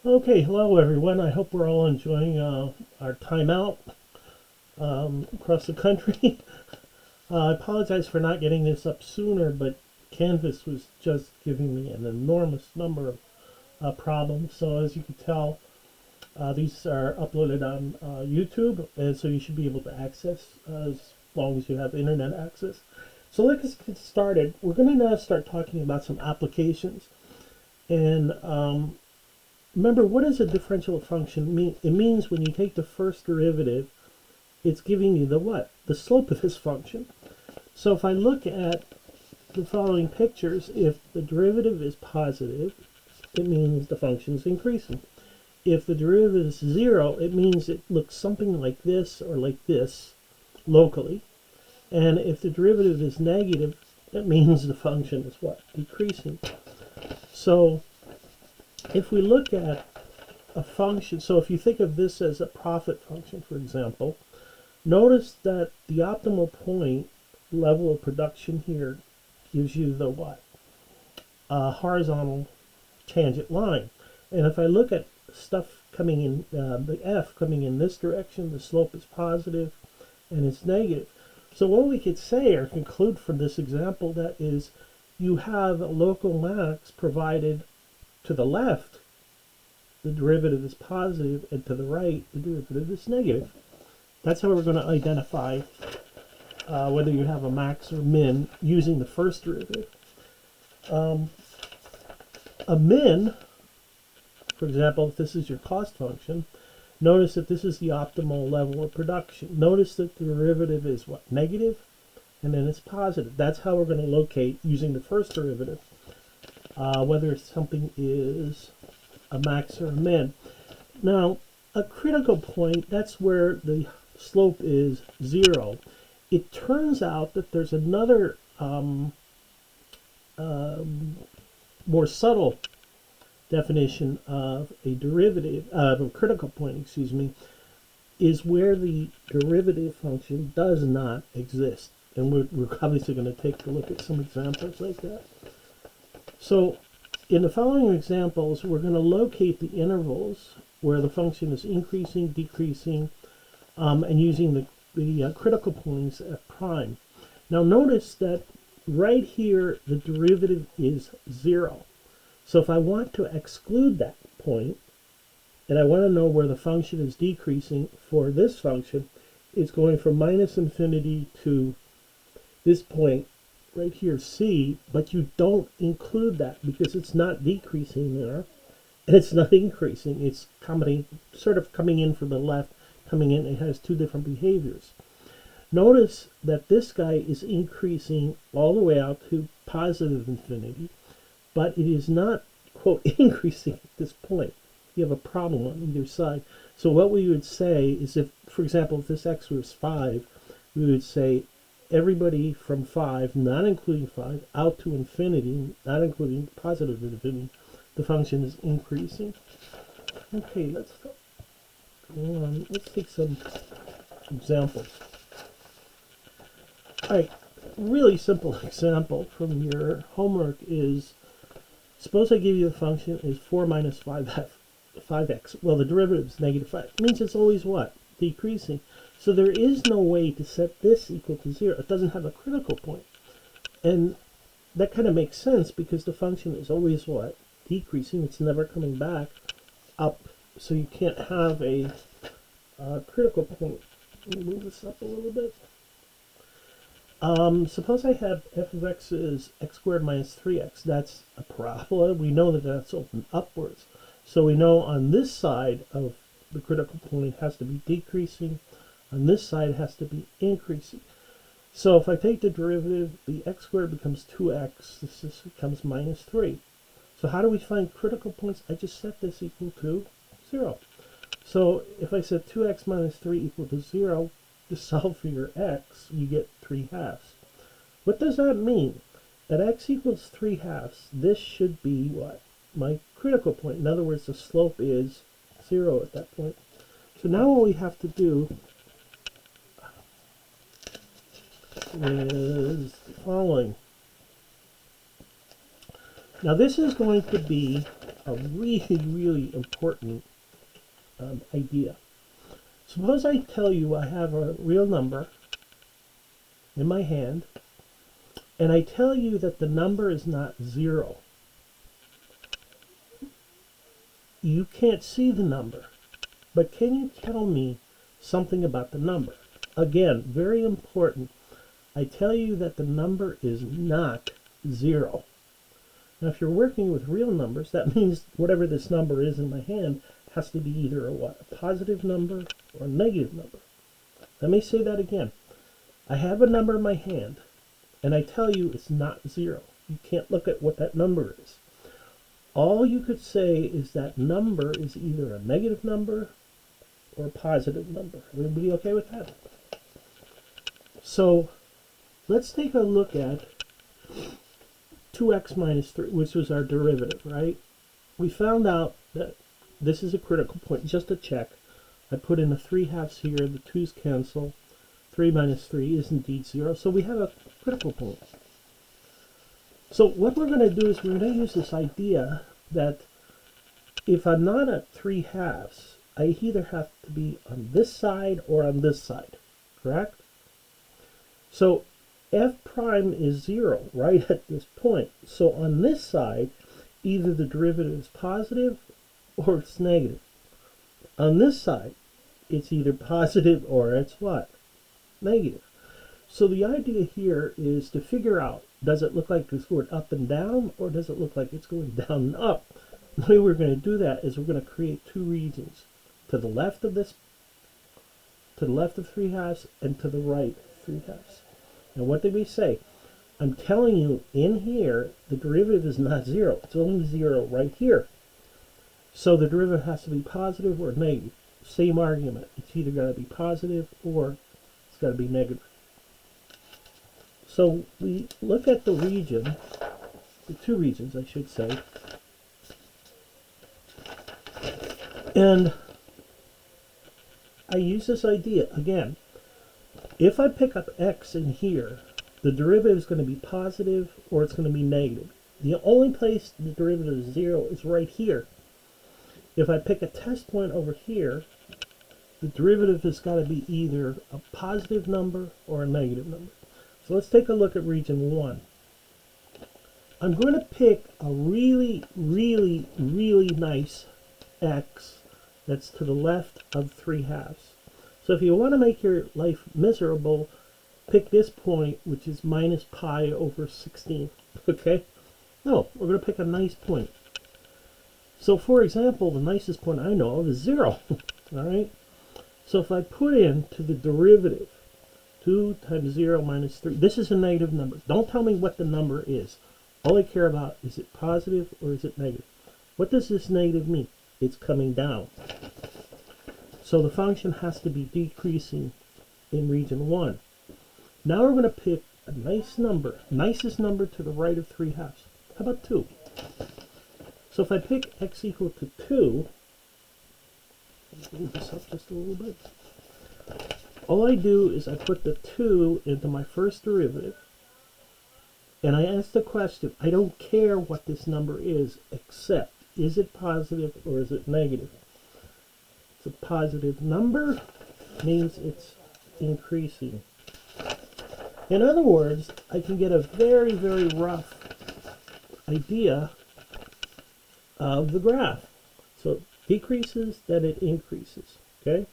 Okay, hello everyone. I hope we're all enjoying our time out across the country. I apologize for not getting this up sooner, but Canvas was just giving me an enormous number of problems. So as you can tell, these are uploaded on YouTube, and so you should be able to access as long as you have internet access. So let's get started. We're going to now start talking about some applications. And remember, what does a differential function mean? It means when you take the first derivative, it's giving you the what? The slope of this function. So if I look at the following pictures, if the derivative is positive, it means the function is increasing. If the derivative is 0, it means it looks something like this or like this locally. And if the derivative is negative, it means the function is what? Decreasing. So if we look at a function, so if you think of this as a profit function, for example, notice that the optimal point level of production here gives you the what? Horizontal tangent line. And if I look at stuff coming in, the f coming in this direction, the slope is positive and it's negative. So what we could say or conclude from this example that is you have a local max provided to the left, the derivative is positive, and to the right, the derivative is negative. That's how we're going to identify whether you have a max or min using the first derivative. A min, for example, if this is your cost function, notice that this is the optimal level of production. Notice that the derivative is what? Negative, and then it's positive. That's how we're going to locate using the first derivative, whether something is a max or a min. Now, a critical point, that's where the slope is 0. It turns out that there's another more subtle definition of a derivative, of a critical point, excuse me, is where the derivative function does not exist. And we're obviously going to take a look at some examples like that. So in the following examples, we're going to locate the intervals where the function is increasing, decreasing, and using the critical points f prime. Now notice that right here, the derivative is 0. So if I want to exclude that point, and I want to know where the function is decreasing for this function, it's going from minus infinity to this point right here, c, but you don't include that because it's not decreasing there, and it's not increasing. It's sort of coming in from the left, coming in. It has two different behaviors. Notice that this guy is increasing all the way out to positive infinity, but it is not, quote, increasing at this point. You have a problem on either side. So what we would say is if, for example, if this x was 5, we would say everybody from 5, not including 5, out to infinity, not including positive infinity, the function is increasing. Okay, let's go on. Let's take some examples. All right, really simple example from your homework is, suppose I give you a function is 4 minus 5x. Well, the derivative is negative 5. It means it's always what? Decreasing. So there is no way to set this equal to 0. It doesn't have a critical point. And that kind of makes sense because the function is always what? Decreasing. It's never coming back up. So you can't have a critical point. Let me move this up a little bit. Suppose I have f of x is x squared minus 3x. That's a parabola. We know that that's open upwards. So we know on this side of the critical point has to be decreasing. On this side has to be increasing. So if I take the derivative, the x squared becomes 2x. This becomes minus 3. So how do we find critical points? I just set this equal to 0. So if I set 2x minus 3 equal to 0, to solve for your x, you get 3 halves. What does that mean? At x equals 3 halves, this should be what? My critical point. In other words, the slope is 0 at that point. So now what we have to do is the following. Now this is going to be a really, really important idea. Suppose I tell you I have a real number in my hand, and I tell you that the number is not 0. You can't see the number, but can you tell me something about the number? Again, very important. I tell you that the number is not 0. Now, if you're working with real numbers, that means whatever this number is in my hand has to be either a positive number or a negative number. Let me say that again. I have a number in my hand, and I tell you it's not 0. You can't look at what that number is. All you could say is that number is either a negative number or a positive number. Everybody okay with that? So let's take a look at 2x minus 3, which was our derivative, right? We found out that this is a critical point. Just to check, I put in the 3/2 here, the 2's cancel. 3 minus 3 is indeed 0, so we have a critical point. So what we're going to do is we're going to use this idea that if I'm not at 3/2, I either have to be on this side or on this side, correct? So f prime is 0 right at this point. So on this side, either the derivative is positive or it's negative. On this side, it's either positive or it's what? Negative. So the idea here is to figure out, does it look like it's going up and down, or does it look like it's going down and up? The way we're going to do that is we're going to create two regions. To the left of this, to the left of 3/2 and to the right of 3/2. And what did we say? I'm telling you, in here, the derivative is not 0. It's only 0 right here. So the derivative has to be positive or negative. Same argument. It's either got to be positive or it's got to be negative. So we look at the region, the two regions, I should say, and I use this idea again. If I pick up x in here, the derivative is going to be positive or it's going to be negative. The only place the derivative is 0 is right here. If I pick a test point over here, the derivative has got to be either a positive number or a negative number. So let's take a look at region 1. I'm going to pick a really, really, really nice x that's to the left of 3/2. So if you want to make your life miserable, pick this point, which is minus pi over 16. Okay? No, we're going to pick a nice point. So for example, the nicest point I know of is 0. All right? So if I put in to the derivative 2 times 0 minus 3, this is a negative number. Don't tell me what the number is. All I care about is it positive or is it negative. What does this negative mean? It's coming down. So the function has to be decreasing in region 1. Now we're going to pick a nice number, nicest number to the right of 3/2. How about 2? So if I pick x equal to 2, move this up just a little bit. All I do is I put the 2 into my first derivative, and I ask the question, I don't care what this number is, except is it positive or is it negative? It's a positive number, means it's increasing. In other words, I can get a very, very rough idea of the graph. So it decreases, then it increases. Okay?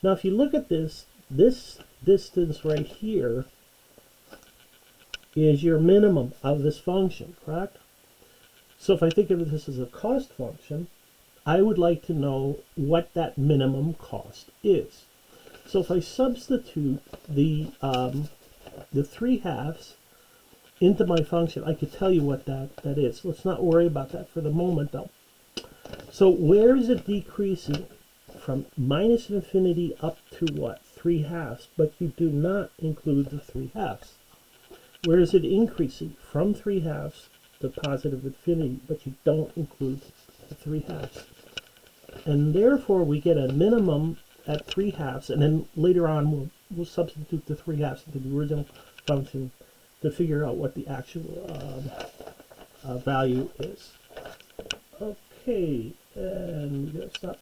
Now if you look at this distance right here is your minimum of this function, correct? So if I think of this as a cost function, I would like to know what that minimum cost is. So if I substitute the 3/2 into my function, I could tell you what that is. Let's not worry about that for the moment though. So where is it decreasing? From minus infinity up to what? 3/2, but you do not include the 3/2. Where is it increasing? From 3/2 to positive infinity, but you don't include the 3/2. And therefore we get a minimum at 3/2, and then later on we'll substitute the 3/2 into the original function to figure out what the actual value is. Okay, and we gotta stop